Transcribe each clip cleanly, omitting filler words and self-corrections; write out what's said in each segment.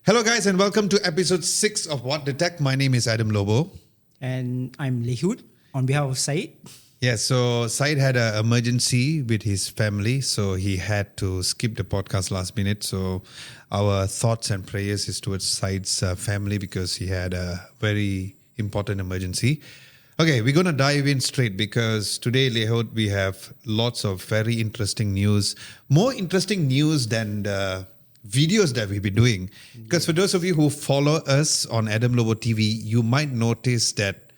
Hello guys and welcome to episode 6 of What the Tech. My name is Adam Lobo. And I'm Lehud on behalf of Said. Yeah, so Said had an emergency with his family, so he had to skip the podcast last minute. So our thoughts and prayers is towards Said's family because he had a very important emergency. Okay, we're going to dive in straight because today, Lehud, we have lots of very interesting news. More interesting news than the videos that we've been doing. Because for those of you who follow us on Adam Lobo TV, you might notice that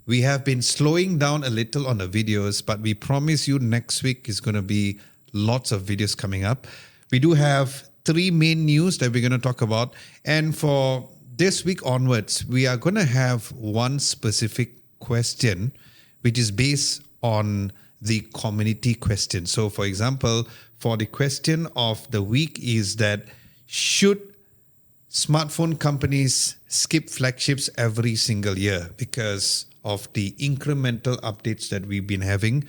we have been slowing down a little on the videos, but we promise you next week is going to be lots of videos coming up. We do have 3 main news that we're going to talk about. And for this week onwards, we are going to have one specific question, which is based on the community question. So for example, for the question of the week is that should smartphone companies skip flagships every single year because of the incremental updates that we've been having?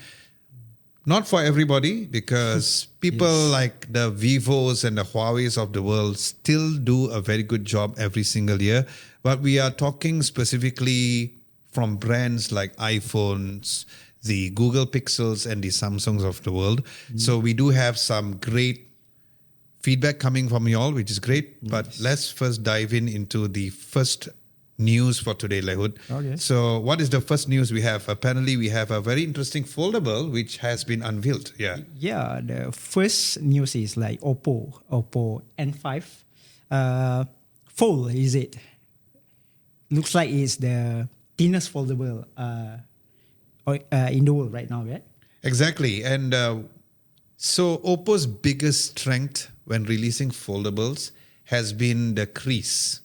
Not for everybody, because people like the Vivos and the Huaweis of the world still do a very good job every single year. But we are talking specifically from brands like iPhones, the Google Pixels and the Samsungs of the world. So we do have some great feedback coming from you all, which is great. But let's first dive into the first news for today, Lehud. Okay. So what is the first news we have? Apparently, we have a very interesting foldable which has been unveiled. Yeah. Yeah, the first news is like OPPO N5. Fold, is it? Looks like it's the thinnest foldable in the world right now, right? Exactly. And so Oppo's biggest strength when releasing foldables has been the crease.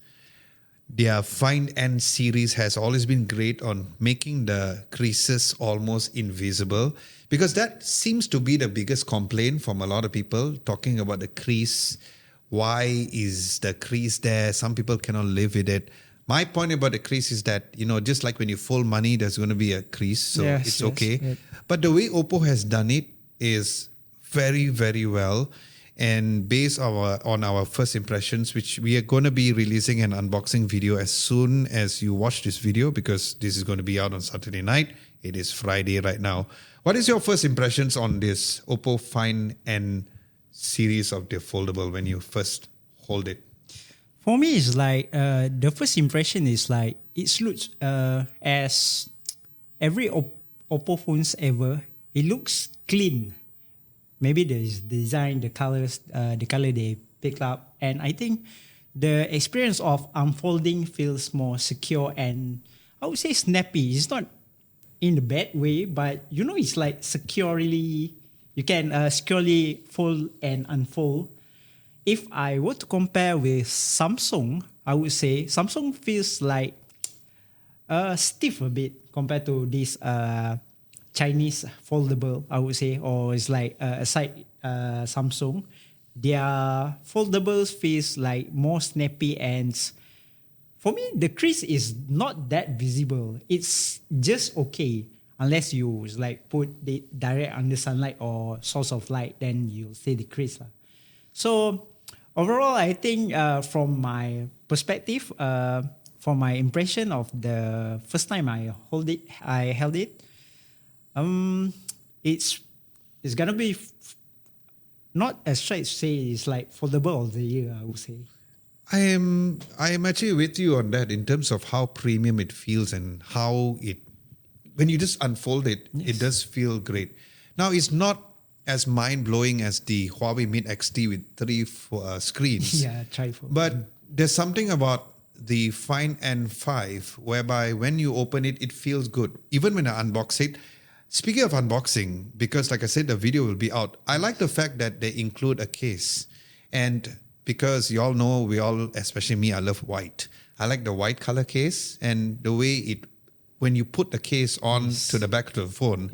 Their Find N series has always been great on making the creases almost invisible, because that seems to be the biggest complaint from a lot of people talking about the crease. Why is the crease there? Some people cannot live with it. My point about the crease is that, just like when you fold money, there's going to be a crease, so it's okay. Yes. But the way Oppo has done it is very, very well. And based on our first impressions, which we are going to be releasing an unboxing video as soon as you watch this video, because this is going to be out on Saturday night. It is Friday right now. What is your first impressions on this Oppo Find N series of the foldable when you first hold it? For me, it's like the first impression is like it looks as every Oppo phones ever. It looks clean. Maybe the design, the colors, the color they pick up, and I think the experience of unfolding feels more secure and I would say snappy. It's not in the bad way, but it's like securely. You can securely fold and unfold. If I were to compare with Samsung, I would say Samsung feels like stiff a bit compared to this Chinese foldable, I would say, or it's like aside Samsung. Their foldables feels like more snappy, and for me, the crease is not that visible. It's just okay. Unless you like put it direct under sunlight or source of light, then you'll see the crease. So overall, I think from my perspective, from my impression of the first time I held it, it's gonna be not as straight to say it's like foldable of the year, I would say. I am actually with you on that in terms of how premium it feels and how when you just unfold it, it does feel great. Now, it's not as mind-blowing as the Huawei Mate XT with 3 screens. Yeah, trifold. But there's something about the Find N5 whereby when you open it, it feels good. Even when I unbox it. Speaking of unboxing, because like I said, the video will be out. I like the fact that they include a case. And because you all know, especially me, I love white. I like the white color case, and the way when you put the case on to the back of the phone,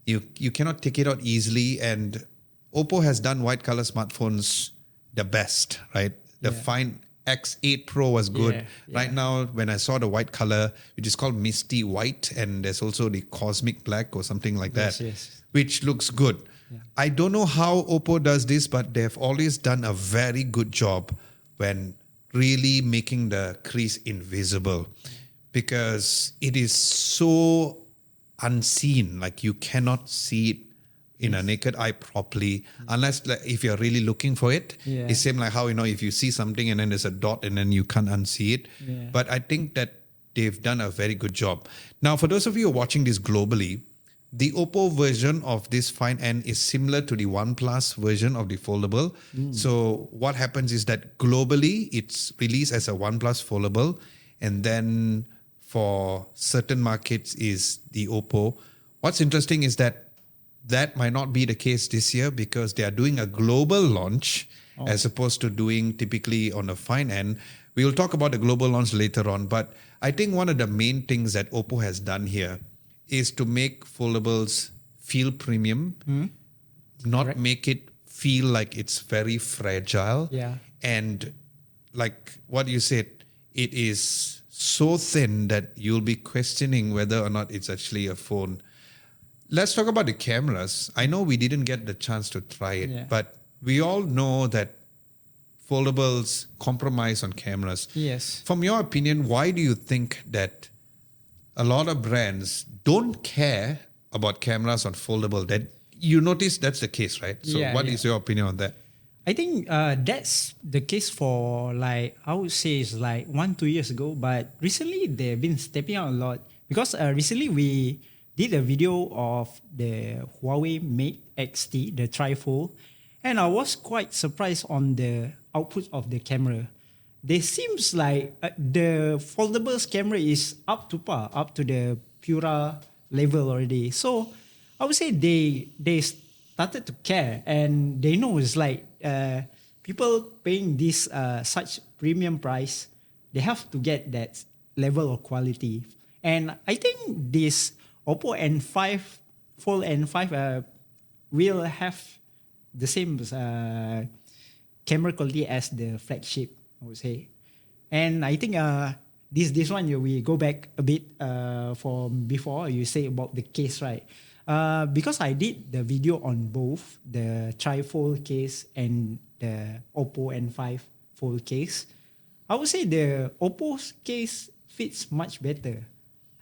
you cannot take it out easily. And Oppo has done white color smartphones the best, right? The Find X8 Pro was good. Right now, when I saw the white color, which is called Misty White, and there's also the Cosmic Black or something like that, which looks good. I don't know how Oppo does this, but they've always done a very good job when really making the crease invisible because it is so unseen. Like you cannot see it in a naked eye properly unless like, if you're really looking for it. Yeah. It's same like how, if you see something and then there's a dot and then you can't unsee it. Yeah. But I think that they've done a very good job. Now, for those of you who are watching this globally, the OPPO version of this Find N is similar to the OnePlus version of the foldable. So what happens is that globally, it's released as a OnePlus foldable. And then for certain markets is the OPPO. What's interesting is that might not be the case this year because they are doing a global launch as opposed to doing typically on a Find N. We will talk about the global launch later on. But I think one of the main things that OPPO has done here is to make foldables feel premium, not make it feel like it's very fragile. Yeah. And like what you said, it is so thin that you'll be questioning whether or not it's actually a phone. Let's talk about the cameras. I know we didn't get the chance to try it, but we all know that foldables compromise on cameras. Yes. From your opinion, why do you think that a lot of brands don't care about cameras on foldable? That you notice that's the case, right? So what is your opinion on that? I think that's the case for like, I would say it's like 1-2 years ago, but recently they've been stepping out a lot because recently we did a video of the Huawei Mate XT, the trifold, and I was quite surprised on the output of the camera. They seems like the foldables camera is up to par, up to the Pura level already. So I would say they started to care and they know it's like people paying this such premium price, they have to get that level of quality. And I think this OPPO N5, Fold N5 will have the same camera quality as the flagship, I would say. And I think this one, we go back a bit from before you say about the case, right? Because I did the video on both the trifold case and the OPPO N5 fold case, I would say the OPPO's case fits much better.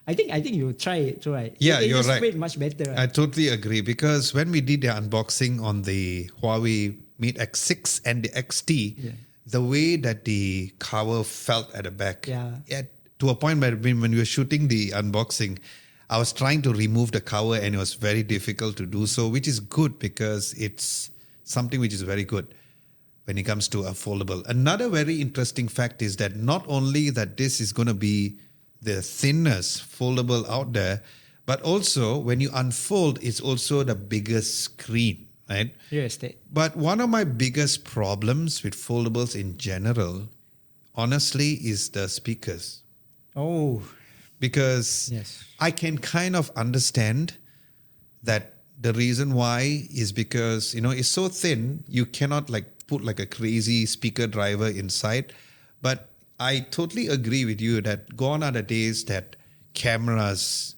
I think you try it too, right? Yeah, it you're just right. fit much better. Right? I totally agree because when we did the unboxing on the Huawei Mate X6 and the XT, the way that the cover felt at the back, to a point where when we were shooting the unboxing, I was trying to remove the cover and it was very difficult to do so, which is good because it's something which is very good when it comes to a foldable. Another very interesting fact is that not only that this is going to be the thinnest foldable out there, but also when you unfold, it's also the biggest screen, right? Yes. But one of my biggest problems with foldables in general, honestly, is the speakers. Oh. Because I can kind of understand that the reason why is because, it's so thin, you cannot like put like a crazy speaker driver inside. But I totally agree with you that gone are the days that cameras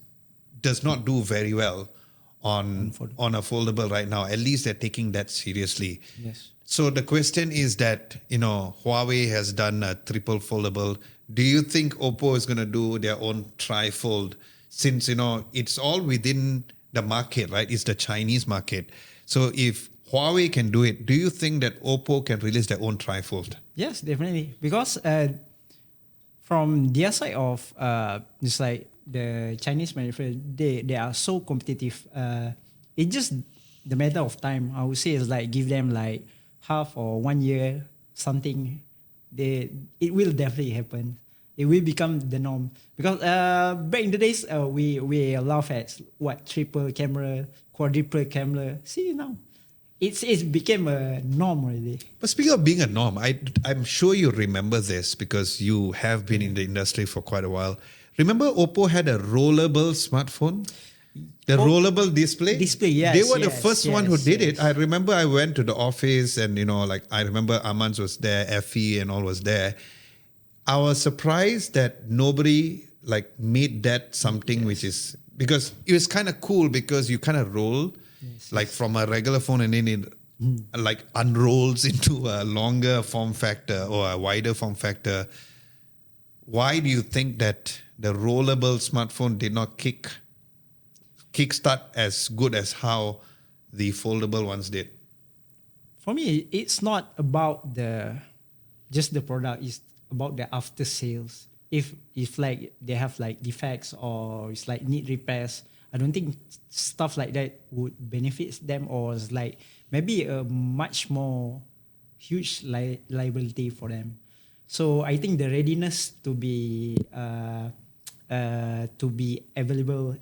does not do very well on a foldable right now. At least they're taking that seriously. Yes. So the question is that, Huawei has done a triple foldable. Do you think OPPO is going to do their own trifold? Since, it's all within the market, right? It's the Chinese market. So if Huawei can do it, do you think that OPPO can release their own trifold? Yes, definitely. Because from their side of just like the Chinese manufacturer, they are so competitive. It's just the matter of time. I would say it's like give them like half or 1 year something. It will definitely happen. It will become the norm because back in the days we laugh at what triple camera, quadruple camera. See now, it's became a norm already. But speaking of being a norm, I'm sure you remember this because you have been in the industry for quite a while. Remember OPPO had a rollable smartphone? The rollable display? Yes. They were the first one who did it. I remember I went to the office and, I remember Amans was there, Effie and all was there. I was surprised that nobody made that something which is, because it was kind of cool because you kind of roll like from a regular phone and then it like unrolls into a longer form factor or a wider form factor. Why do you think that the rollable smartphone did not kickstart as good as how the foldable ones did? For me, it's not about just the product. It's about the after sales. If like they have like defects or it's like need repairs, I don't think stuff like that would benefit them, or it's like maybe a much more huge liability for them. So I think the readiness to be available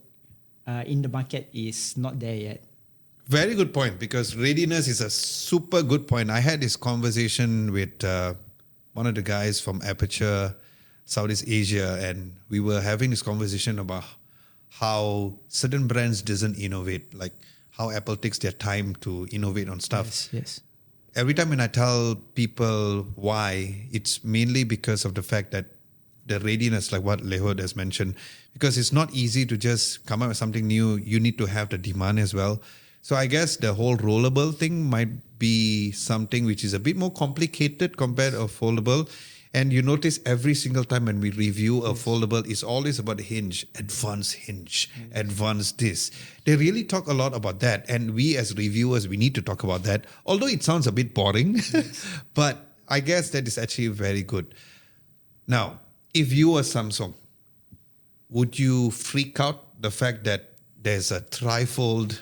in the market is not there yet. Very good point, because readiness is a super good point. I had this conversation with one of the guys from Aperture, Southeast Asia, and we were having this conversation about how certain brands doesn't innovate, like how Apple takes their time to innovate on stuff. Yes. Every time when I tell people why, it's mainly because of the fact that the readiness, like what Lehod has mentioned, because it's not easy to just come up with something new. You need to have the demand as well. So I guess the whole rollable thing might be something which is a bit more complicated compared to a foldable. And you notice every single time when we review a foldable, it's always about hinge, advanced this. They really talk a lot about that. And we as reviewers, we need to talk about that. Although it sounds a bit boring, but I guess that is actually very good. Now, if you were Samsung, would you freak out the fact that there's a trifold?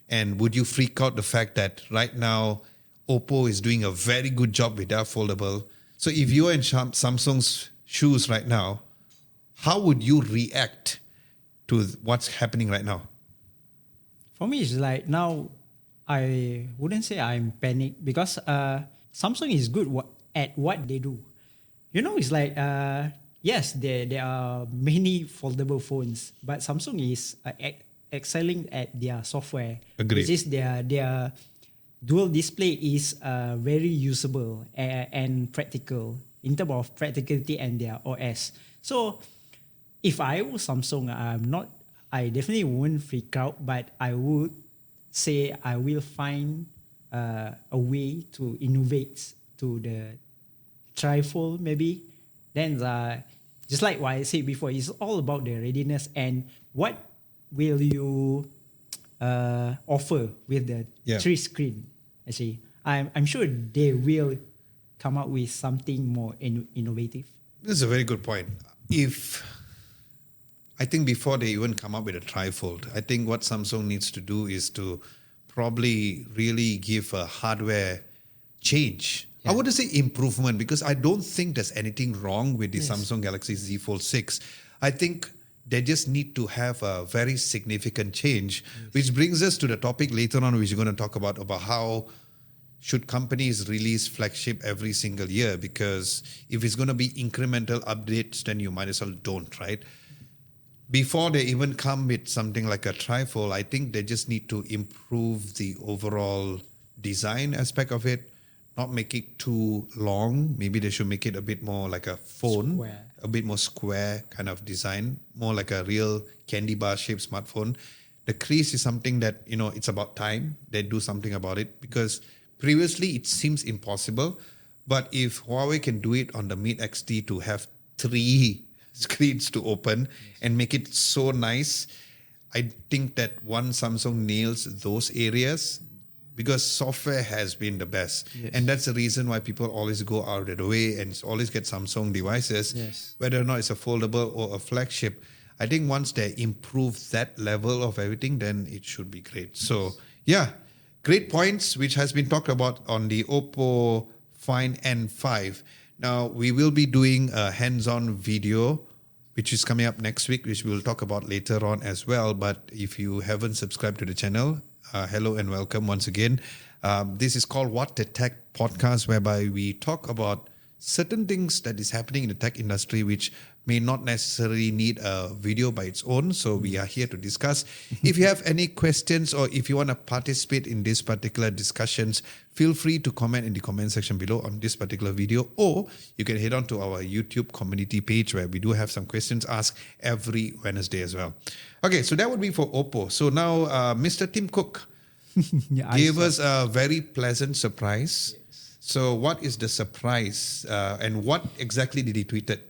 And would you freak out the fact that right now OPPO is doing a very good job with their foldable? So if you were in Samsung's shoes right now, how would you react to what's happening right now? For me, it's like now, I wouldn't say I'm panicked because Samsung is good at what they do. You know, it's like, yes, there are many foldable phones, but Samsung is excelling at their software. Agreed. Which is their dual display is very usable and practical in terms of practicality and their OS. So if I was Samsung, I definitely wouldn't freak out, but I would say I will find a way to innovate to the trifold maybe. Then just like what I said before, it's all about the readiness and what will you offer with the 3 screen. Actually, I'm sure they will come up with something more innovative. This is a very good point. I think before they even come up with a trifold, I think what Samsung needs to do is to probably really give a hardware change. I wouldn't say improvement, because I don't think there's anything wrong with the Samsung Galaxy Z Fold 6. I think they just need to have a very significant change, which brings us to the topic later on, which we're going to talk about how should companies release flagship every single year, because if it's going to be incremental updates, then you might as well don't, right? Before they even come with something like a trifold, I think they just need to improve the overall design aspect of it, not make it too long. Maybe they should make it a bit more like a phone, a bit more square kind of design, more like a real candy bar shaped smartphone. The crease is something that, it's about time they do something about it, because previously it seems impossible. But if Huawei can do it on the Mate XT to have 3 screens to open and make it so nice, I think that once Samsung nails those areas, because software has been the best. Yes. And that's the reason why people always go out of the way and always get Samsung devices, whether or not it's a foldable or a flagship. I think once they improve that level of everything, then it should be great. So, great points, which has been talked about on the OPPO Find N5. Now, we will be doing a hands-on video, which is coming up next week, which we'll talk about later on as well. But if you haven't subscribed to the channel, hello and welcome once again. This is called What the Tech Podcast, whereby we talk about certain things that is happening in the tech industry, which may not necessarily need a video by its own. So we are here to discuss. If you have any questions or if you want to participate in these particular discussions, feel free to comment in the comment section below on this particular video, or you can head on to our YouTube community page where we do have some questions asked every Wednesday as well. Okay, so that would be for OPPO. So now, Mr. Tim Cook, Yeah, gave us a very pleasant surprise. So what is the surprise and what exactly did he tweet it?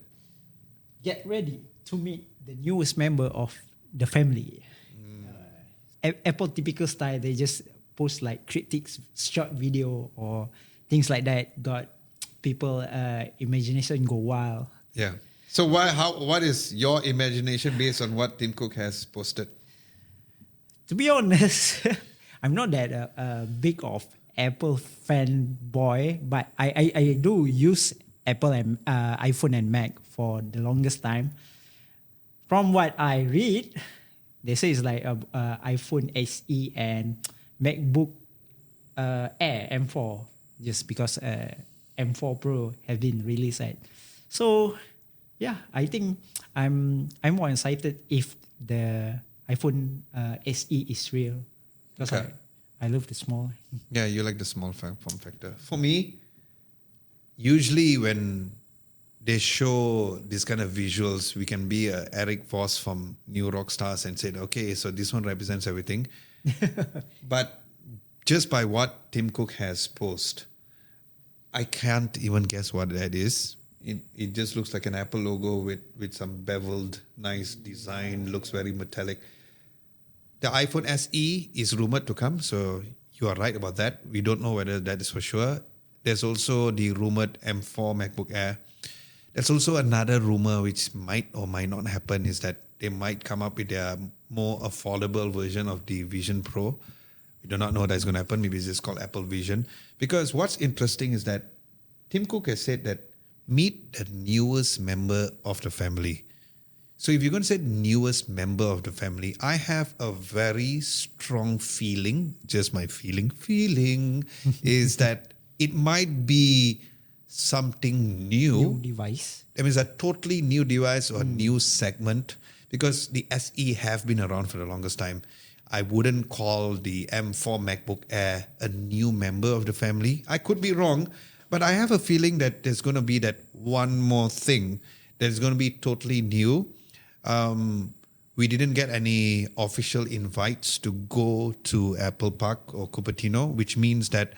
Get ready to meet the newest member of the family. Apple typical style, they just post like critics, short video or things like that. Got people imagination go wild. Yeah. So what is your imagination based on what Tim Cook has posted? To be honest, I'm not that big of Apple fanboy, but I do use Apple and iPhone and Mac for the longest time. From what I read, they say it's like iPhone SE and MacBook Air M4, just because M4 Pro have been released. So yeah, I think I'm more excited if the iPhone SE is real, because Okay. I love the small. Yeah, you like the small form factor. For me, usually when they show this kind of visuals, we can be Eric Voss from New Rockstars and say, okay, so this one represents everything. But just by what Tim Cook has posted, I can't even guess what that is. It just looks like an Apple logo with some beveled, nice design, looks very metallic. The iPhone SE is rumored to come, so you are right about that. We don't know whether that is for sure. There's also the rumored M4 MacBook Air. There's also another rumor which might or might not happen, is that they might come up with their more affordable version of the Vision Pro. We do not know that's going to happen. Maybe it's just called Apple Vision. Because what's interesting is that Tim Cook has said that meet the newest member of the family. So if you're going to say newest member of the family, I have a very strong feeling, just my feeling is that it might be something New device. That means a totally new device or new segment, because the SE have been around for the longest time. I wouldn't call the M4 MacBook Air a new member of the family. I could be wrong, but I have a feeling that there's going to be that one more thing that is going to be totally new. We didn't get any official invites to go to Apple Park or Cupertino, which means that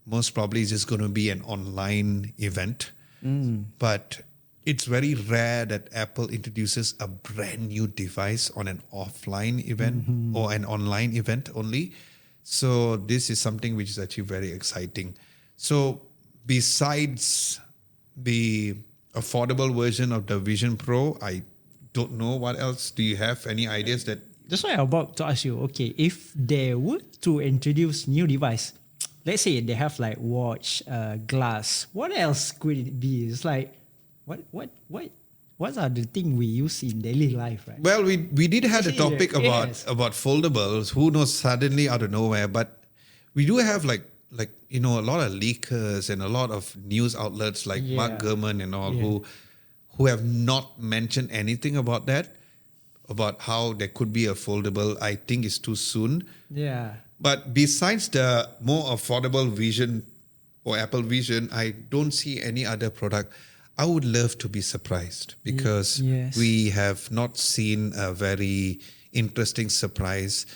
most probably it's just going to be an online event. But it's very rare that Apple introduces a brand new device on an offline event or an online event only. So this is something which is actually very exciting. So besides the affordable version of the Vision Pro, I don't know what else. Do you have any ideas that? That's why I'm about to ask you. Okay, if they were to introduce new device, let's say they have like watch, glass. What else could it be? It's like, what are the things we use in daily life, right? Well, we did have a topic Yes. about foldables. Who knows? Suddenly out of nowhere, but we do have like a lot of leakers and a lot of news outlets like Mark Gurman and all who have not mentioned anything about that, about how there could be a foldable. I think it's too soon. Yeah. But besides the more affordable Vision or Apple Vision, I don't see any other product. I would love to be surprised because Yes. we have not seen a very interesting surprise.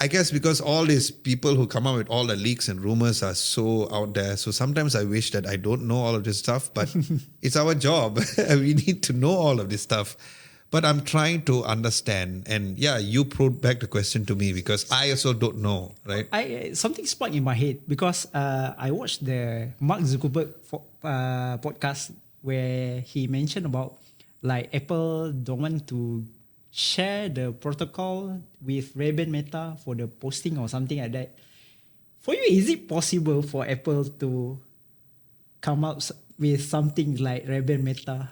I guess because all these people who come up with all the leaks and rumors are so out there. So sometimes I wish that I don't know all of this stuff, but it's our job. We need to know all of this stuff. But I'm trying to understand. And yeah, you put back the question to me because I also don't know, right? Something sparked in my head because I watched the Mark Zuckerberg podcast where he mentioned about like Apple don't want to share the protocol with Ray-Ban Meta for the posting or something like that. For you, is it possible for Apple to come up with something like Ray-Ban Meta?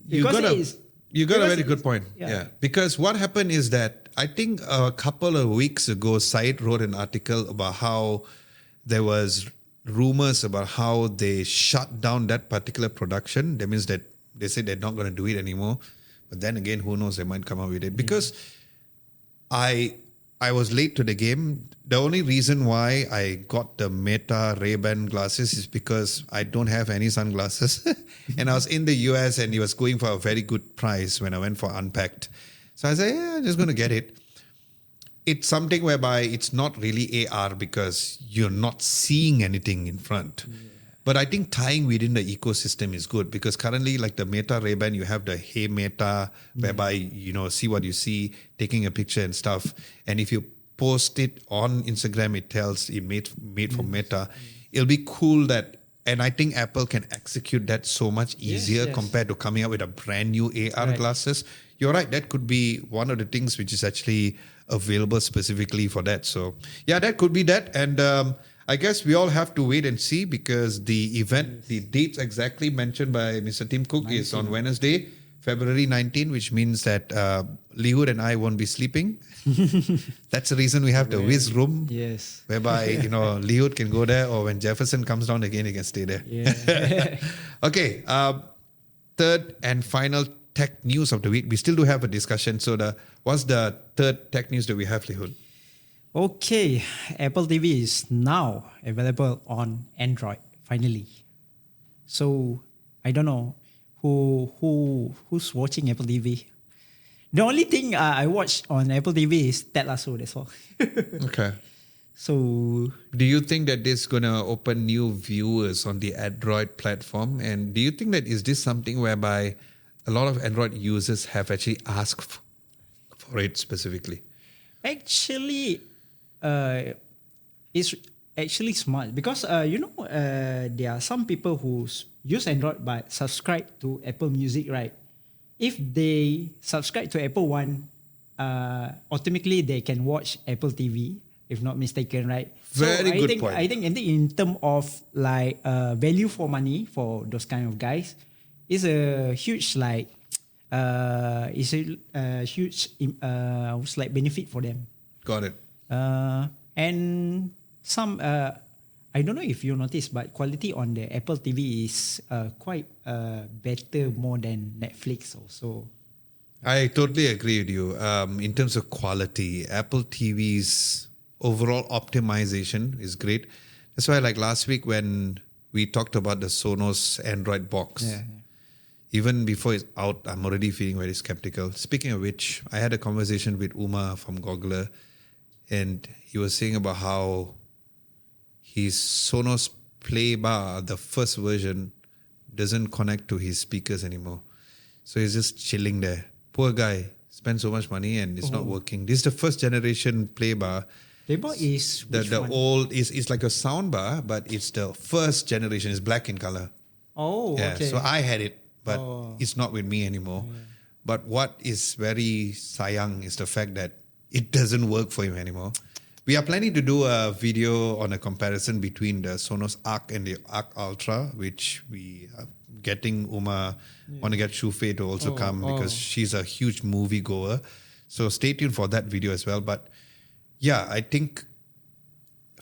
You got a because very good point. Yeah. Because what happened is that I think a couple of weeks ago, Syed wrote an article about how there was rumors about how they shut down that particular production. That means that they said they're not going to do it anymore. But then again, who knows? They might come up with it. Because I was late to the game. The only reason why I got the Meta Ray-Ban glasses is because I don't have any sunglasses. And I was in the US and it was going for a very good price when I went for Unpacked. So I said, yeah, I'm just going to get it. it's something whereby it's not really AR because you're not seeing anything in front. But I think tying within the ecosystem is good because currently, like the Meta Ray-Ban, you have the Hey Meta, whereby, see what you see, taking a picture and stuff. And if you post it on Instagram, it tells it made for Meta. It'll be cool that, and I think Apple can execute that so much easier compared to coming up with a brand new AR glasses. You're right, that could be one of the things which is actually available specifically for that. So yeah, that could be that. And I guess we all have to wait and see because the event, the dates exactly mentioned by Mr. Tim Cook is on Wednesday, February 19, which means that Lihud and I won't be sleeping. That's the reason we have the Wiz room. Yes. Whereby, Lihud can go there, or when Jefferson comes down again, he can stay there. Yeah. Okay. Third and final tech news of the week. We still do have a discussion. So what's the third tech news that we have, Lihud? Okay, Apple TV is now available on Android, finally. So, I don't know who's watching Apple TV. The only thing I watch on Apple TV is Ted Lasso, that's all. Okay. So, do you think that this is going to open new viewers on the Android platform? And do you think that is this something whereby a lot of Android users have actually asked for it specifically? actually, it's actually smart because there are some people who use Android but subscribe to Apple Music, right? If they subscribe to Apple One, automatically they can watch Apple TV, if not mistaken, right? Very good point. I think in terms of like value for money for those kind of guys, it's a huge benefit for them. Got it. And some, I don't know if you noticed, but quality on the Apple TV is quite better more than Netflix also. I totally agree with you. In terms of quality, Apple TV's overall optimization is great. That's why like last week when we talked about the Sonos Android box, even before it's out, I'm already feeling very skeptical. Speaking of which, I had a conversation with Uma from Goggler, and he was saying about how his Sonos Play Bar, the first version, doesn't connect to his speakers anymore. So he's just chilling there. Poor guy, spent so much money and it's not working. This is the first generation Play Bar. Play Bar is the old is like a sound bar, but it's the first generation. It's black in color. Oh, yeah. okay. So I had it, but it's not with me anymore. Yeah. But what is very sayang is the fact that it doesn't work for him anymore. We are planning to do a video on a comparison between the Sonos Arc and the Arc Ultra, which we are getting Uma, want to get Shufe to also come because she's a huge movie goer. So stay tuned for that video as well. But yeah, I think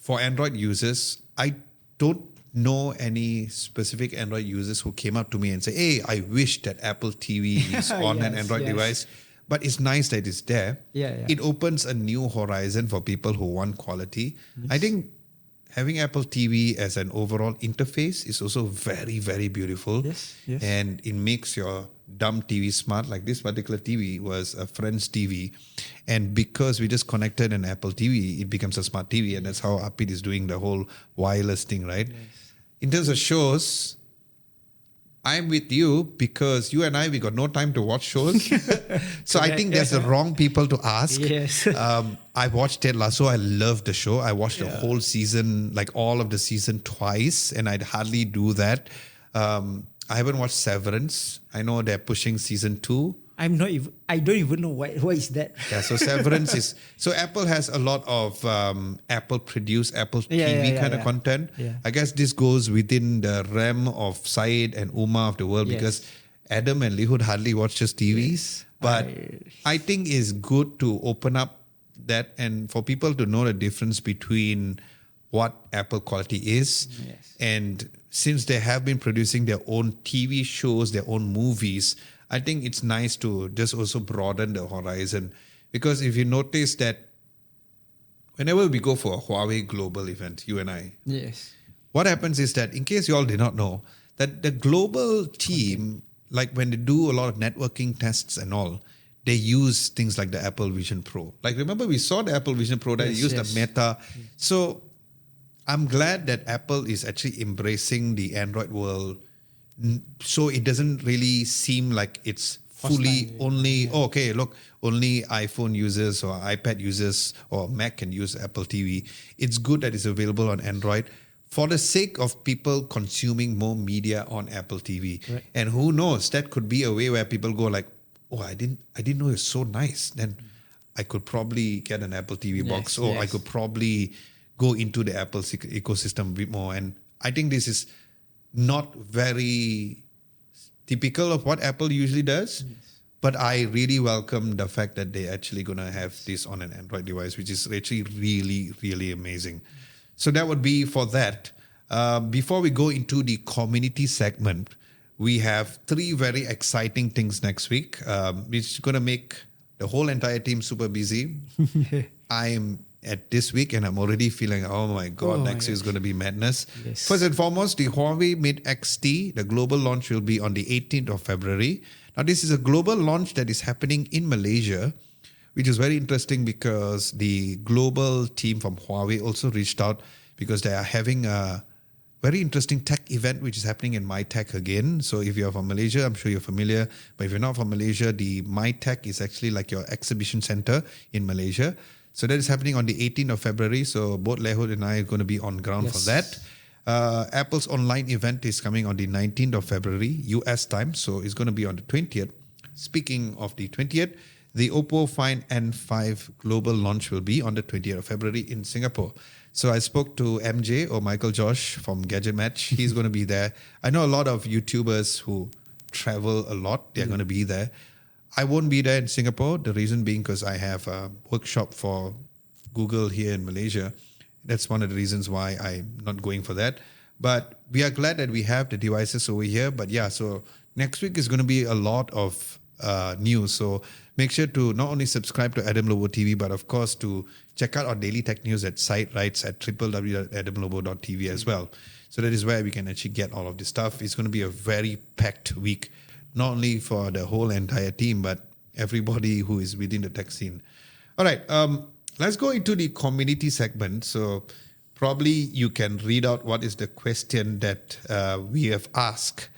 for Android users, I don't know any specific Android users who came up to me and say, hey, I wish that Apple TV is on an Android device. But it's nice that it's there. It opens a new horizon for people who want quality. Yes. I think having Apple TV as an overall interface is also very, very beautiful. Yes. And it makes your dumb TV smart. Like this particular TV was a friend's TV. And because we just connected an Apple TV, it becomes a smart TV. And that's how Apit is doing the whole wireless thing, right? Yes. In terms of shows, I'm with you because you and I, we got no time to watch shows. So I think that's the wrong people to ask. Yes. I watched Ted Lasso. I loved the show. I watched the whole season, like all of the season twice, and I'd hardly do that. I haven't watched Severance. I know they're pushing season 2. I don't even know what is that. Yeah, so Severance is... So Apple has a lot of Apple-produced, Apple TV kind of content. Yeah. I guess this goes within the realm of Syed and Uma of the world because Adam and Lihud hardly watches TVs. Yes. But I think it's good to open up that and for people to know the difference between what Apple quality is. Yes. And since they have been producing their own TV shows, their own movies... I think it's nice to just also broaden the horizon because if you notice that whenever we go for a Huawei global event, you and I, what happens is that in case you all did not know, that the global team, like when they do a lot of networking tests and all, they use things like the Apple Vision Pro. Like, remember we saw the Apple Vision Pro that used the Meta. So I'm glad that Apple is actually embracing the Android world, so it doesn't really seem like it's fully only, okay, look, only iPhone users or iPad users or Mac can use Apple TV. It's good that it's available on Android for the sake of people consuming more media on Apple TV. Right. And who knows, that could be a way where people go like, oh, I didn't know it's so nice. Then I could probably get an Apple TV box, or I could probably go into the Apple ecosystem a bit more. And I think this is not very typical of what Apple usually does. But I really welcome the fact that they're actually going to have this on an Android device, which is actually really, really amazing. So that would be for that. Before we go into the community segment, we have 3 very exciting things next week, which is going to make the whole entire team super busy. I'm at this week and I'm already feeling, oh my God, next week is going to be madness. Yes. First and foremost, the Huawei Mate XT, the global launch will be on the 18th of February. Now, this is a global launch that is happening in Malaysia, which is very interesting because the global team from Huawei also reached out because they are having a very interesting tech event which is happening in MyTech again. So if you're from Malaysia, I'm sure you're familiar. But if you're not from Malaysia, the MyTech is actually like your exhibition center in Malaysia. So that is happening on the 18th of February. So both Lehut and I are going to be on ground for that. Apple's online event is coming on the 19th of February, US time. So it's going to be on the 20th. Speaking of the 20th, the OPPO Find N5 global launch will be on the 20th of February in Singapore. So I spoke to MJ or Michael Josh from Gadget Match. He's going to be there. I know a lot of YouTubers who travel a lot. They're going to be there. I won't be there in Singapore. The reason being because I have a workshop for Google here in Malaysia. That's one of the reasons why I'm not going for that. But we are glad that we have the devices over here. But yeah, so next week is going to be a lot of news. So make sure to not only subscribe to Adam Lobo TV, but of course to check out our daily tech news at site rights at www.adamlobo.tv as well. So that is where we can actually get all of this stuff. It's going to be a very packed week, not only for the whole entire team, but everybody who is within the tech scene. All right, let's go into the community segment. So probably you can read out what is the question that we have asked.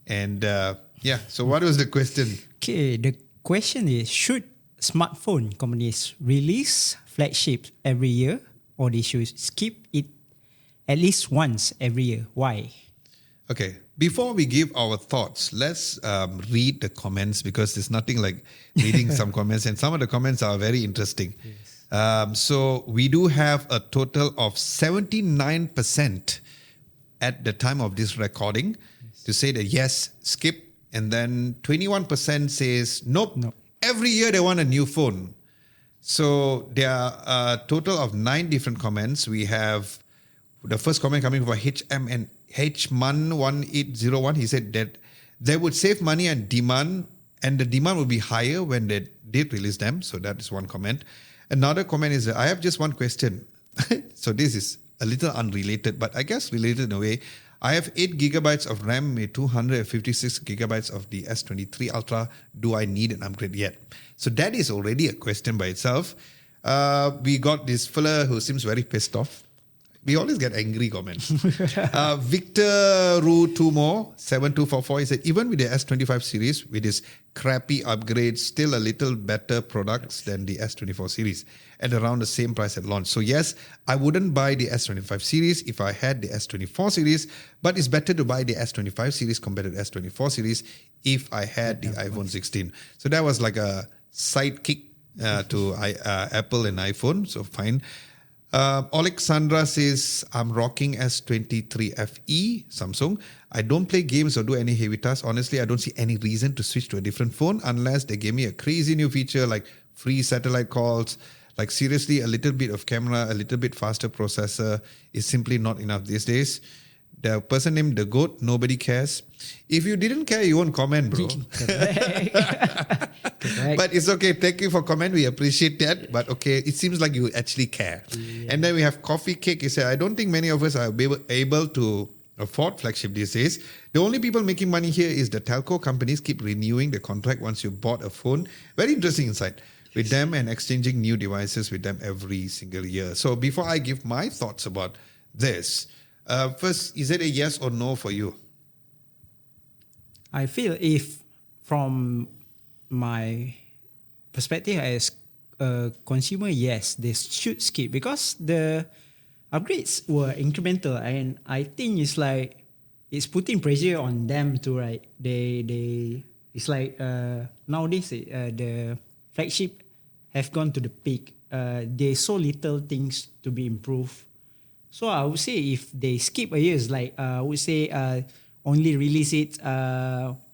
And so what was the question? Okay, the question is, should smartphone companies release flagships every year, or they should skip it at least once every year? Why? Okay, before we give our thoughts, let's read the comments, because there's nothing like reading some comments, and some of the comments are very interesting. Yes. So we do have a total of 79% at the time of this recording to say that yes, skip, and then 21% says nope. Every year they want a new phone. So there are a total of 9 different comments. We have the first comment coming from HMan1801. He said that they would save money and demand, and the demand would be higher when they did release them. So that is one comment. Another comment is that I have just one question. So this is a little unrelated, but I guess related in a way. I have 8 gigabytes of RAM with 256 gigabytes of the S23 Ultra. Do I need an upgrade yet? So that is already a question by itself. We got this fella who seems very pissed off. We always get angry comments. Victor Ru Tumo 7244, he said, even with the S25 series, with its crappy upgrades, still a little better products than the S24 series at around the same price at launch. So yes, I wouldn't buy the S25 series if I had the S24 series, but it's better to buy the S25 series compared to the S24 series if I had the iPhone 16. So that was like a sidekick to Apple and iPhone, so fine. Alexandra says, I'm rocking S23 FE Samsung. I don't play games or do any heavy tasks. Honestly, I don't see any reason to switch to a different phone unless they give me a crazy new feature like free satellite calls. Like seriously, a little bit of camera, a little bit faster processor is simply not enough these days. The person named The Goat, nobody cares. If you didn't care, you won't comment, bro. But it's okay. Thank you for comment. We appreciate that. But okay, it seems like you actually care. Yeah. And then we have Coffee Cake. He said, I don't think many of us are able to a fourth flagship these days. The only people making money here is the telco companies keep renewing the contract once you bought a phone. Very interesting insight with them and exchanging new devices with them every single year. So before I give my thoughts about this, first, is it a yes or no for you? I feel if from my perspective as a consumer, yes, they should skip because the upgrades were incremental, and I think it's like it's putting pressure on them to right. They it's like nowadays the flagship have gone to the peak. There's so little things to be improved. So I would say if they skip a year, it's like I would say only release it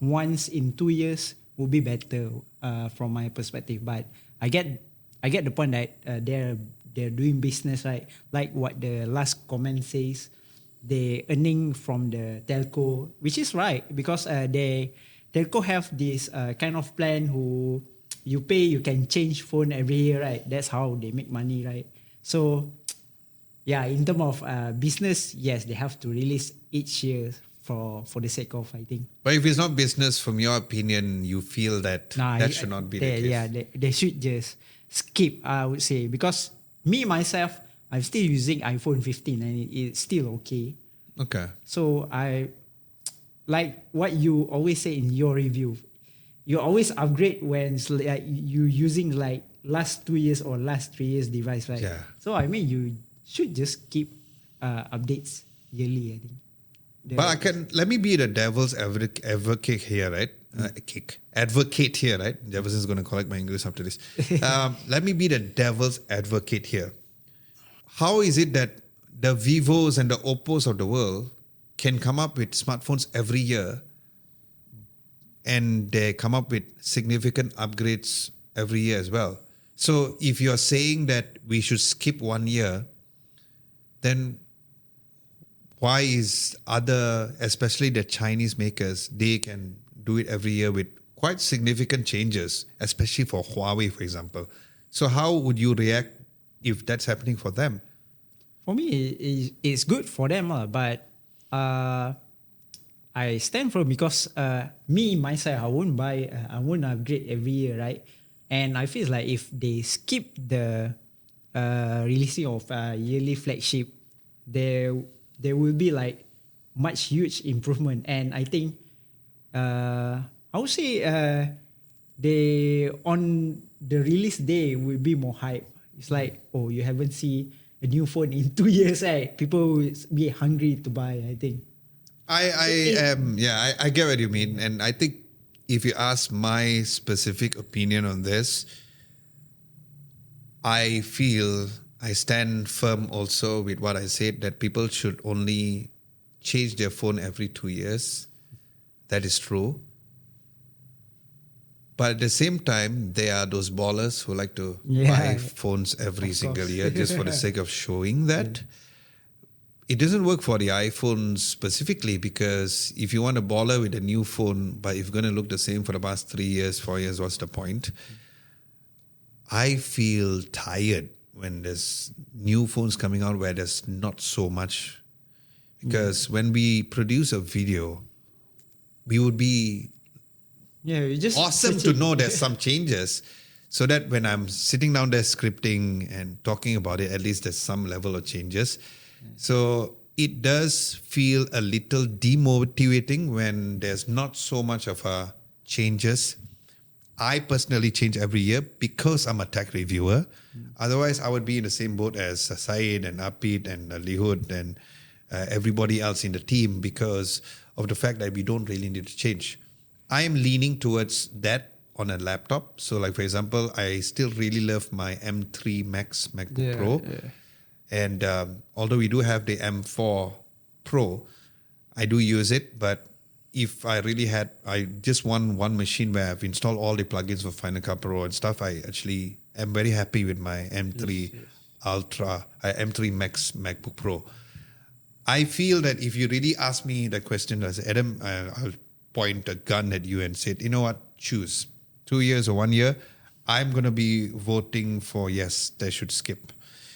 once in 2 years would be better from my perspective. But I get the point that they're doing business, right? Like what the last comment says, they earning from the telco, which is right because they telco have this kind of plan who you pay, you can change phone every year, right? That's how they make money, right? So yeah, in terms of business, yes, they have to release each year for the sake of, I think. But if it's not business, from your opinion, you feel that that should not be the case. Yeah, they should just skip, I would say, because me myself, I'm still using iPhone 15 and it's still okay. Okay. So I like what you always say in your review. You always upgrade when it's like you using like last 2 years or last 3 years device, right? Yeah. So I mean, you should just keep updates yearly, I think. But let me be the devil's advocate here, right? Advocate here, right? Jefferson's going to correct my English after this. Let me be the devil's advocate here. How is it that the Vivos and the Oppos of the world can come up with smartphones every year and they come up with significant upgrades every year as well? So if you're saying that we should skip 1 year, then why is especially the Chinese makers, they can do it every year with quite significant changes, especially for Huawei, for example. So how would you react if that's happening for them? For me, it's good for them, but I stand for it because me, myself, I won't upgrade every year, right? And I feel like if they skip the releasing of yearly flagship, there will be like much huge improvement. And I think I would say they on the release day will be more hype. It's like, oh, you haven't seen a new phone in 2 years, right? People will be hungry to buy, I think. I get what you mean. And I think if you ask my specific opinion on this, I feel I stand firm also with what I said, that people should only change their phone every 2 years. That is true. But at the same time, there are those ballers who like to buy phones every single year just for the sake of showing that. Yeah. It doesn't work for the iPhone specifically, because if you want a baller with a new phone, but if you're going to look the same for the past 3 years, 4 years, what's the point? I feel tired when there's new phones coming out where there's not so much. Because when we produce a video, we would be awesome to know there's some changes, so that when I'm sitting down there scripting and talking about it, at least there's some level of changes. So it does feel a little demotivating when there's not so much of a changes. I personally change every year because I'm a tech reviewer. Otherwise, I would be in the same boat as Said and Apid and Lihud and everybody else in the team, because of the fact that we don't really need to change. I am leaning towards that on a laptop. So like, for example, I still really love my M3 Max MacBook Pro. Yeah. And although we do have the M4 Pro, I do use it. But if I really I just want one machine where I've installed all the plugins for Final Cut Pro and stuff, I actually am very happy with my M3 M3 Max MacBook Pro. I feel that if you really ask me the question, as Adam, I'll point a gun at you and say, you know what, choose 2 years or 1 year. I'm going to be voting for yes, they should skip.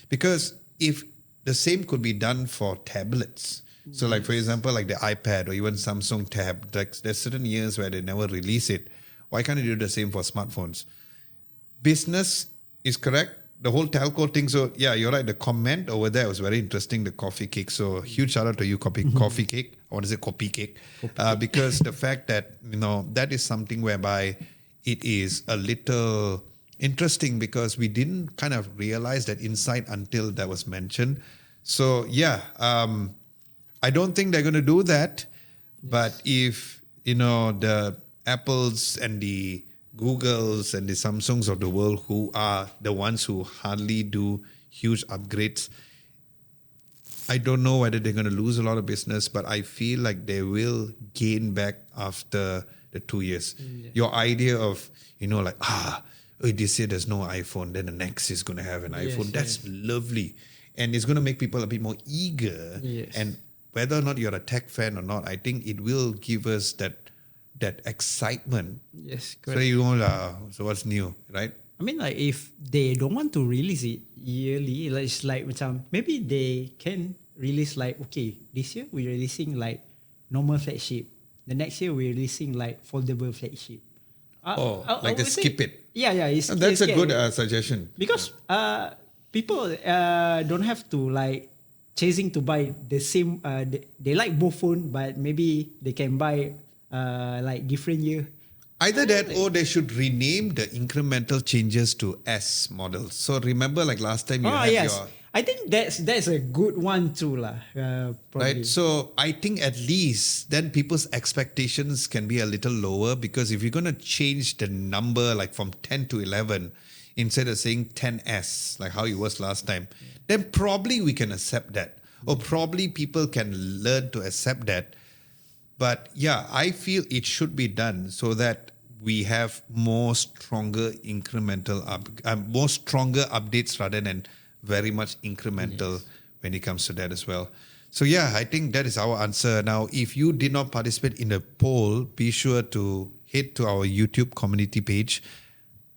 Because if the same could be done for tablets, So like, for example, like the iPad or even Samsung Tab, like there's certain years where they never release it. Why can't you do the same for smartphones? Business is correct. The whole telco thing. So yeah, you're right. The comment over there was very interesting. The coffee cake. So huge shout out to you, coffee cake. I want to say copy cake, because the fact that that is something whereby it is a little interesting because we didn't kind of realize that insight until that was mentioned. So yeah, I don't think they're going to do that. But if the Apples and the Googles and the Samsungs of the world, who are the ones who hardly do huge upgrades, I don't know whether they're going to lose a lot of business, but I feel like they will gain back after the 2 years. Your idea of, this year there's no iPhone, then the next is going to have an iPhone. That's lovely. And it's going to make people a bit more eager. Yes. And whether or not you're a tech fan or not, I think it will give us that excitement. Yes, So correct. so what's new, right? I mean, like if they don't want to release it yearly, like it's like maybe they can release like, okay, this year we're releasing like normal flagship. The next year we're releasing like foldable flagship. Like they skip it. Yeah. That's a good suggestion. Because people don't have to like chasing to buy the same. They like both phone, but maybe they can buy like different year. Either that or they should rename the incremental changes to S models. So remember like last time you had your... I think that's a good one too lah. Right. So I think at least then people's expectations can be a little lower, because if you're going to change the number like from 10 to 11 instead of saying 10S, like how it was last time, then probably we can accept that. Or probably people can learn to accept that. But yeah, I feel it should be done so that we have more stronger updates rather than very much incremental when it comes to that as well. So yeah, I think that is our answer. Now, if you did not participate in the poll, be sure to head to our YouTube community page,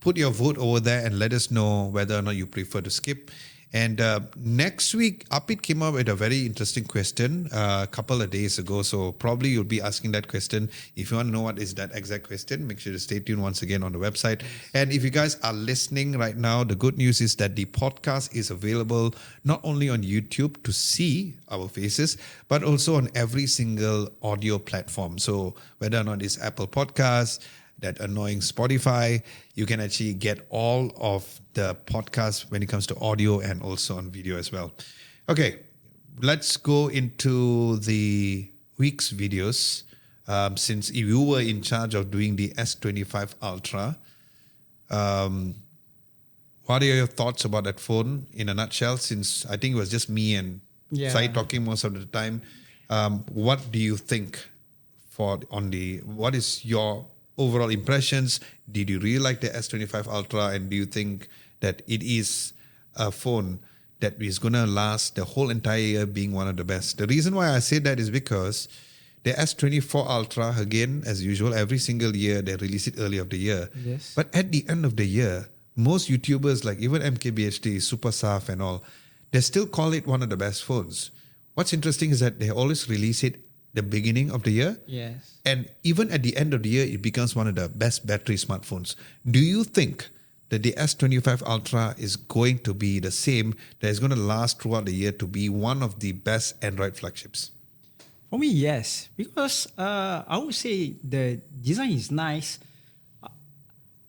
put your vote over there and let us know whether or not you prefer to skip. And next week, Apit came up with a very interesting question a couple of days ago. So probably you'll be asking that question. If you want to know what is that exact question, make sure to stay tuned once again on the website. And if you guys are listening right now, the good news is that the podcast is available not only on YouTube to see our faces, but also on every single audio platform. So whether or not it's Apple Podcasts, that annoying Spotify, you can actually get all of the podcasts when it comes to audio and also on video as well. Okay, let's go into the week's videos. Since you were in charge of doing the S25 Ultra, what are your thoughts about that phone in a nutshell? Since I think it was just me and Sai talking most of the time, what do you think what is your overall impressions? Did you really like the S25 Ultra, and do you think that it is a phone that is going to last the whole entire year being one of the best? The reason why I say that is because the S24 Ultra, again, as usual, every single year they release it early of the year. Yes. But at the end of the year, most YouTubers, like even MKBHD, Super Saf and all, they still call it one of the best phones. What's interesting is that they always release it the beginning of the year. Yes. And even at the end of the year, it becomes one of the best battery smartphones. Do you think that the S25 Ultra is going to be the same, that is going to last throughout the year to be one of the best Android flagships? For me, yes. Because I would say the design is nice.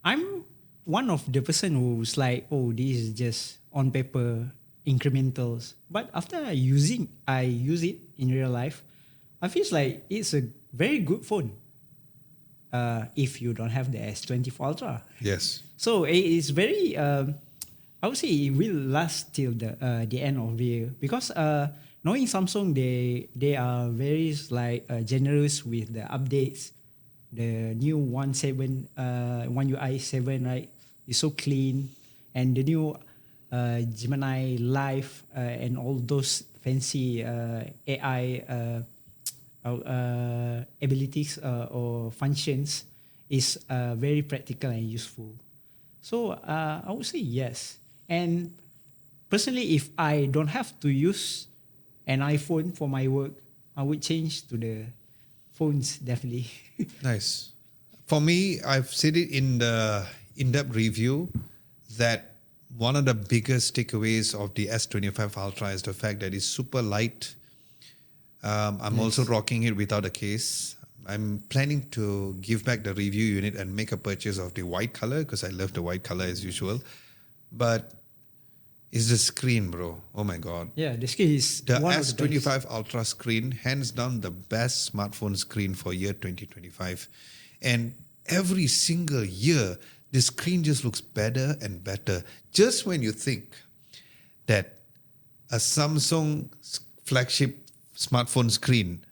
I'm one of the person who's like, oh, this is just on paper incrementals. But after I use it in real life, I feel like it's a very good phone. If you don't have the S24 Ultra. Yes. So it is very, I would say it will last till the end of the year, because knowing Samsung, they are very generous with the updates. The new One UI 7, right, is so clean, and the new Gemini Live and all those fancy AI abilities or functions is very practical and useful. So I would say yes. And personally, if I don't have to use an iPhone for my work, I would change to the phones definitely. Nice. For me, I've said it in the in-depth review that one of the biggest takeaways of the S25 Ultra is the fact that it's super light. I'm also rocking it without a case. I'm planning to give back the review unit and make a purchase of the white color because I love the white color as usual. But it's the screen, bro. Oh my God. Yeah, the screen is The one of the best. S25 Ultra screen, hands down the best smartphone screen for year 2025. And every single year, the screen just looks better and better. Just when you think that a Samsung flagship smartphone screen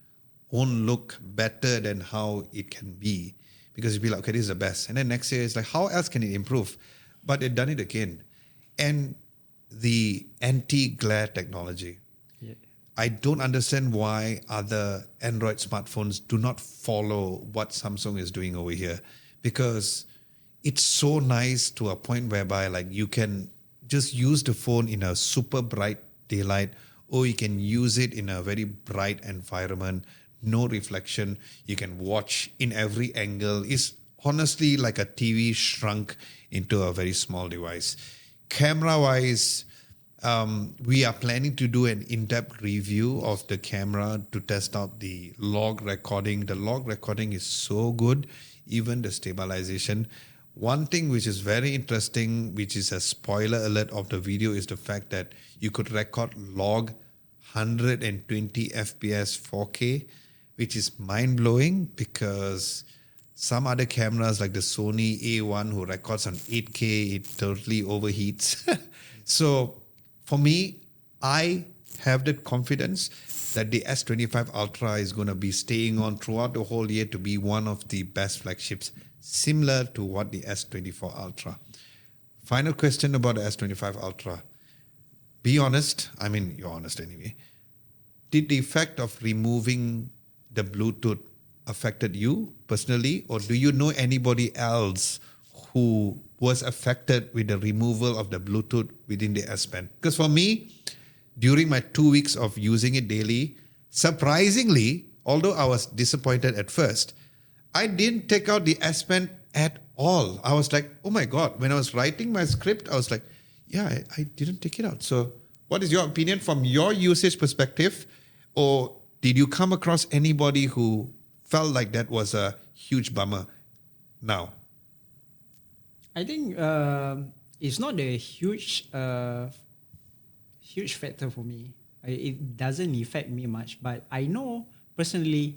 won't look better than how it can be, because you'll be like, okay, this is the best. And then next year, it's like, how else can it improve? But they've done it again. And the anti-glare technology. Yeah. I don't understand why other Android smartphones do not follow what Samsung is doing over here, because it's so nice to a point whereby like you can just use the phone in a super bright daylight, or you can use it in a very bright environment, no reflection. You can watch in every angle. It's honestly like a TV shrunk into a very small device. Camera-wise, we are planning to do an in-depth review of the camera to test out the log recording. The log recording is so good, even the stabilization. One thing which is very interesting, which is a spoiler alert of the video, is the fact that you could record log 120 FPS 4K, which is mind-blowing because some other cameras like the Sony A1 who records on 8K, it totally overheats. So for me, I have the confidence that the S25 Ultra is going to be staying on throughout the whole year to be one of the best flagships, similar to what the S24 Ultra. Final question about the S25 Ultra. Be honest. I mean, you're honest anyway. Did the effect of removing the Bluetooth affected you personally, or do you know anybody else who was affected with the removal of the Bluetooth within the S Pen? Because for me, during my 2 weeks of using it daily, surprisingly, although I was disappointed at first, I didn't take out the S Pen at all. I was like, oh my God, when I was writing my script, I was like, yeah, I didn't take it out. So what is your opinion from your usage perspective? Or did you come across anybody who felt like that was a huge bummer now? I think it's not a huge factor for me. It doesn't affect me much, but I know personally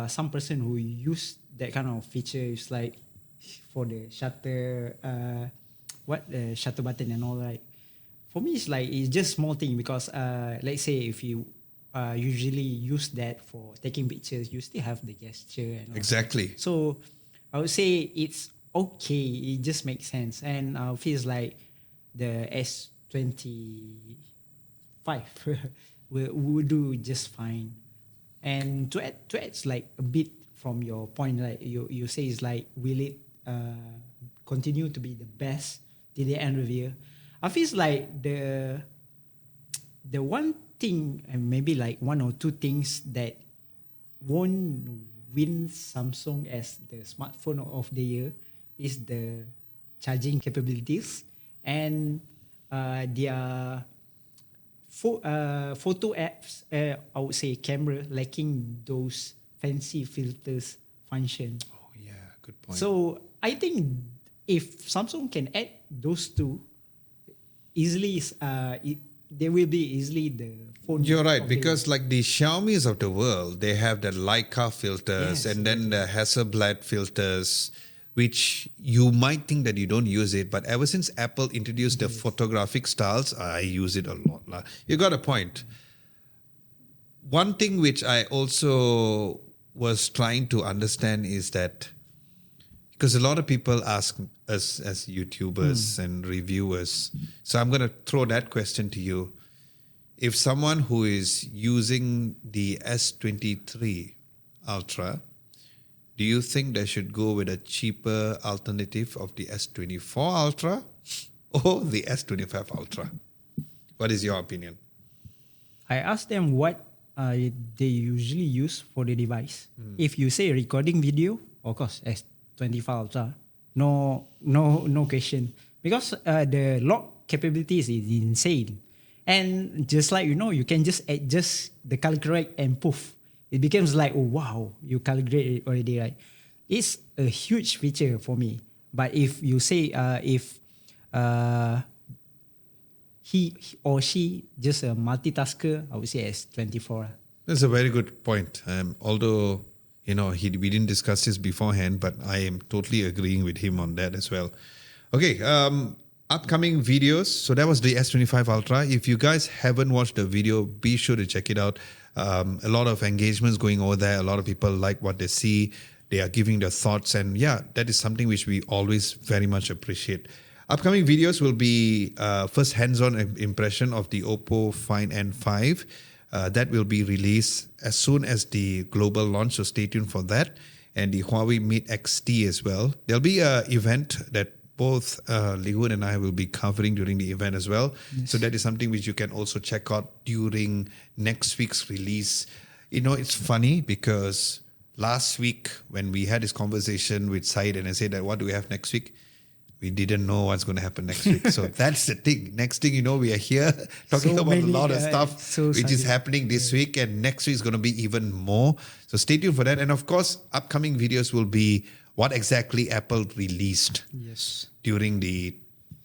some person who use that kind of feature is like for the shutter, shutter button and all that. For me, it's just small thing because let's say if you usually use that for taking pictures, you still have the gesture and all Exactly. that. So I would say it's okay. It just makes sense, and feels like the S25 will do just fine. And to add like a bit from your point, like you say is like, will it continue to be the best till the end of the year? I feel like the one thing, and maybe like one or two things that won't win Samsung as the smartphone of the year is the charging capabilities and their photo apps. I would say camera lacking those fancy filters function. Oh yeah, good point. So I think if Samsung can add those two, easily they will be easily the phone. You're right, of the because like the Xiaomis of the world, they have the Leica filters Yes, and then the Hasselblad filters, which you might think that you don't use it, but ever since Apple introduced the photographic styles, I use it a lot. You got a point. One thing which I also was trying to understand is that, because a lot of people ask us as YouTubers and reviewers, so I'm going to throw that question to you. If someone who is using the S23 Ultra, do you think they should go with a cheaper alternative of the S24 Ultra or the S25 Ultra? What is your opinion? I asked them what they usually use for the device. If you say recording video, of course, S25 Ultra, no question. Because the lock capabilities is insane. And just like, you can just adjust the color correct and poof. It becomes like, oh, wow, you calibrate it already, right? It's a huge feature for me. But if you say, if he or she just a multitasker, I would say S24. That's a very good point. Although, we didn't discuss this beforehand, but I am totally agreeing with him on that as well. Okay, upcoming videos. So that was the S25 Ultra. If you guys haven't watched the video, be sure to check it out. A lot of engagements going over there. A lot of people like what they see. They are giving their thoughts. And yeah, that is something which we always very much appreciate. Upcoming videos will be first hands-on impression of the OPPO Find N5. That will be released as soon as the global launch, so stay tuned for that. And the Huawei Mate XT as well. There'll be an event that both Lihun and I will be covering during the event as well. Yes. So that is something which you can also check out during next week's release. It's funny because last week when we had this conversation with Syed and I said that what do we have next week? We didn't know what's going to happen next week. So that's the thing. Next thing you know, we are here talking about a lot of stuff which is happening this week. And next week is going to be even more. So stay tuned for that. And of course, upcoming videos will be what exactly Apple released during the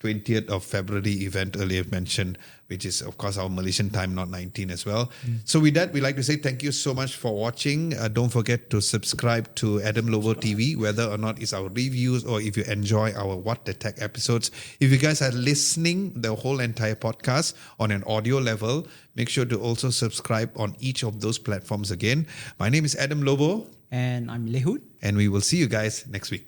20th of February event earlier mentioned, which is, of course, our Malaysian time, not 19 as well. So with that, we'd like to say thank you so much for watching. Don't forget to subscribe to Adam Lobo TV, whether or not it's our reviews or if you enjoy our What the Tech episodes. If you guys are listening the whole entire podcast on an audio level, make sure to also subscribe on each of those platforms again. My name is Adam Lobo. And I'm Lehut. And we will see you guys next week.